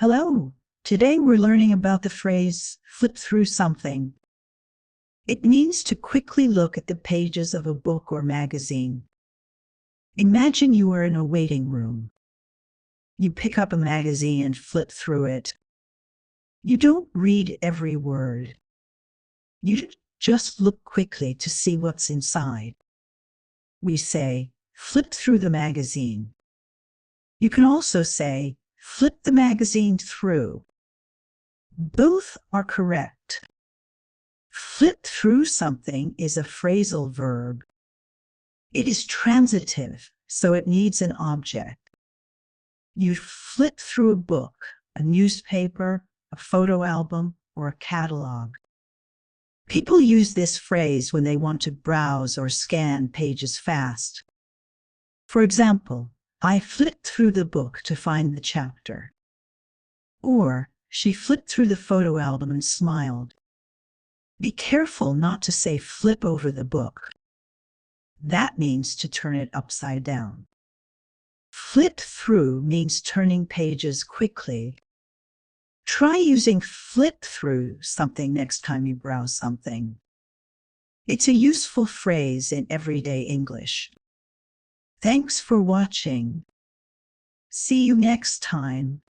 Hello. Today we're learning about the phrase flip through something. It means to quickly look at the pages of a book or magazine. Imagine you are in a waiting room. You pick up a magazine and flip through it. You don't read every word. You just look quickly to see what's inside. We say, flip through the magazine. You can also say, flip the magazine through. Both are correct. Flip through something is a phrasal verb. It is transitive, so it needs an object. You flip through a book, a newspaper, a photo album, or a catalog. People use this phrase when they want to browse or scan pages fast. For example, I flipped through the book to find the chapter. Or, she flipped through the photo album and smiled. Be careful not to say flip over the book. That means to turn it upside down. Flip through means turning pages quickly. Try using flip through something next time you browse something. It's a useful phrase in everyday English. Thanks for watching. See you next time.